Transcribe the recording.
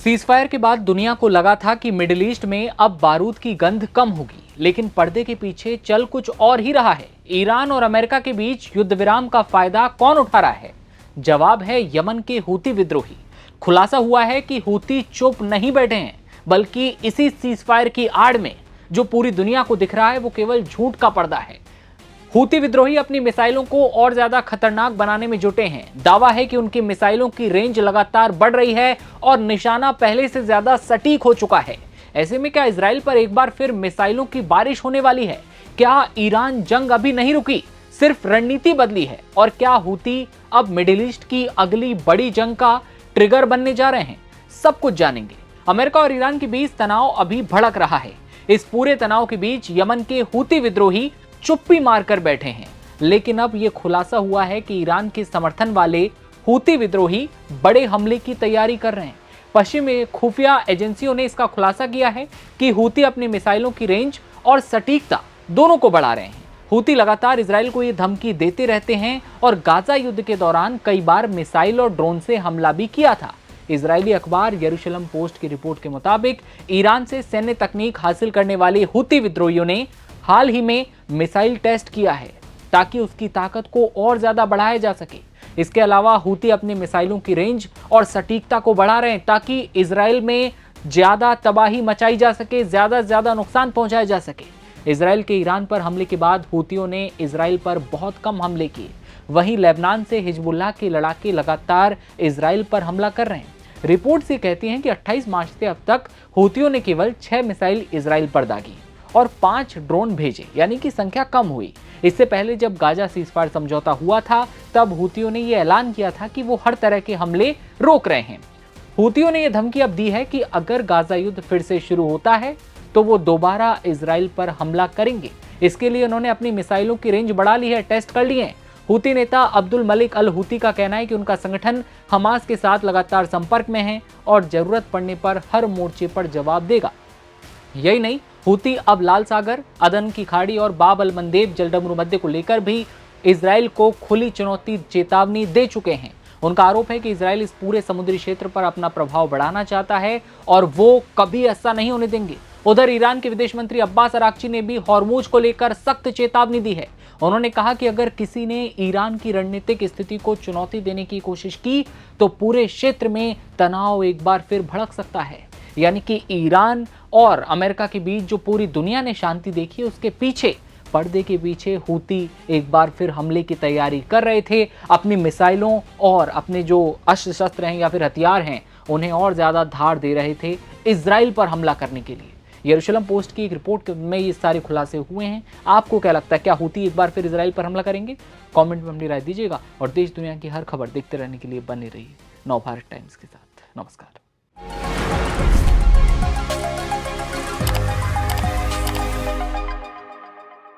Ceasefire के बाद दुनिया को लगा था कि मिडिल ईस्ट में अब बारूद की गंध कम होगी, लेकिन पर्दे के पीछे चल कुछ और ही रहा है। ईरान और अमेरिका के बीच युद्ध विराम का फायदा कौन उठा रहा है? जवाब है यमन के हूती विद्रोही। खुलासा हुआ है कि हूती चुप नहीं बैठे हैं, बल्कि इसी सीजफायर की आड़ में जो पूरी दुनिया को दिख रहा है वो केवल झूठ का पर्दा है। हूती विद्रोही अपनी मिसाइलों को और ज्यादा खतरनाक बनाने में जुटे हैं। दावा है कि उनकी मिसाइलों की रेंज लगातार बढ़ रही है और निशाना पहले से ज्यादा सटीक हो चुका है। ऐसे में क्या इजराइल पर एक बार फिर मिसाइलों की बारिश होने वाली है? क्या ईरान जंग अभी नहीं रुकी, सिर्फ रणनीति बदली है? और क्या हूती अब मिडिल ईस्ट की अगली बड़ी जंग का ट्रिगर बनने जा रहे हैं? सब कुछ जानेंगे। अमेरिका और ईरान के बीच तनाव अभी भड़क रहा है। इस पूरे तनाव के बीच यमन के हूती विद्रोही चुप्पी मारकर बैठे हैं, लेकिन अब यह खुलासा हुआ है कि ईरान के समर्थन वाले हूती विद्रोही बड़े हमले की तैयारी कर रहे हैं। पश्चिमी खुफिया एजेंसियों ने इसका खुलासा किया है कि हूती अपनी मिसाइलों की रेंज और सटीकता दोनों को बढ़ा रहे हैं। हूती लगातार इजराइल को यह धमकी देते रहते हैं और गाजा युद्ध के दौरान कई बार मिसाइल और ड्रोन से हमला भी किया था। इजरायली अखबार यरूशलेम पोस्ट की रिपोर्ट के मुताबिक ईरान से सैन्य तकनीक हासिल करने वाले हूती विद्रोहियों ने हाल ही में मिसाइल टेस्ट किया है ताकि उसकी ताकत को और ज्यादा बढ़ाया जा सके। इसके अलावा हूती अपनी मिसाइलों की रेंज और सटीकता को बढ़ा रहे हैं ताकि इजराइल में ज्यादा तबाही मचाई जा सके, ज्यादा से ज्यादा नुकसान पहुंचाया जा सके। इजराइल के ईरान पर हमले के बाद हूतियों ने इजराइल पर बहुत कम हमले किए। वहीं लेबनान से हिजबुल्लाह के लड़ाके लगातार इजराइल पर हमला कर रहे हैं। रिपोर्ट ये कहती हैं कि 28 मार्च से अब तक हूतियों ने केवल 6 मिसाइल इजराइल पर दागी और 5 ड्रोन भेजे, यानी कि संख्या कम हुई। इससे पहले जब गाजा सीजफायर समझौता हुआ था तब हूतियों ने यह ऐलान किया था कि वो हर तरह के हमले रोक रहे हैं। हूतियों ने यह धमकी अब दी है कि अगर गाजा युद्ध फिर से शुरू होता है तो वो दोबारा इजराइल पर हमला करेंगे। इसके लिए उन्होंने अपनी मिसाइलों की रेंज बढ़ा ली है, टेस्ट कर लिए हैं। हूती नेता अब्दुल मलिक अल हूती का कहना है कि उनका संगठन हमास के साथ लगातार संपर्क में है और जरूरत पड़ने पर हर मोर्चे पर जवाब देगा। यही नहीं, हूती अब लाल सागर, अदन की खाड़ी और बाब अल मंदेब जलडमरू मध्य को लेकर भी इजराइल को खुली चेतावनी दे चुके हैं। उनका आरोप है कि इजराइल इस पूरे समुद्री क्षेत्र पर अपना प्रभाव बढ़ाना चाहता है और वो कभी ऐसा नहीं होने देंगे। उधर ईरान के विदेश मंत्री अब्बास अराक्ची ने भी हॉर्मुज को लेकर सख्त चेतावनी दी है। उन्होंने कहा कि अगर किसी ने ईरान की रणनीतिक स्थिति को चुनौती देने की कोशिश की तो पूरे क्षेत्र में तनाव एक बार फिर भड़क सकता है। यानी कि ईरान और अमेरिका के बीच जो पूरी दुनिया ने शांति देखी है, उसके पीछे, पर्दे के पीछे हूती एक बार फिर हमले की तैयारी कर रहे थे। अपनी मिसाइलों और अपने जो अस्त्र शस्त्र हैं या फिर हथियार हैं उन्हें और ज्यादा धार दे रहे थे इजराइल पर हमला करने के लिए। यरूशलेम पोस्ट की एक रिपोर्ट में ये सारे खुलासे हुए हैं। आपको क्या लगता है, क्या हूती एक बार फिर इजराइल पर हमला करेंगे? कमेंट में अपनी राय दीजिएगा और देश दुनिया की हर खबर देखते रहने के लिए बने रहिए नवभारत टाइम्स के साथ। नमस्कार।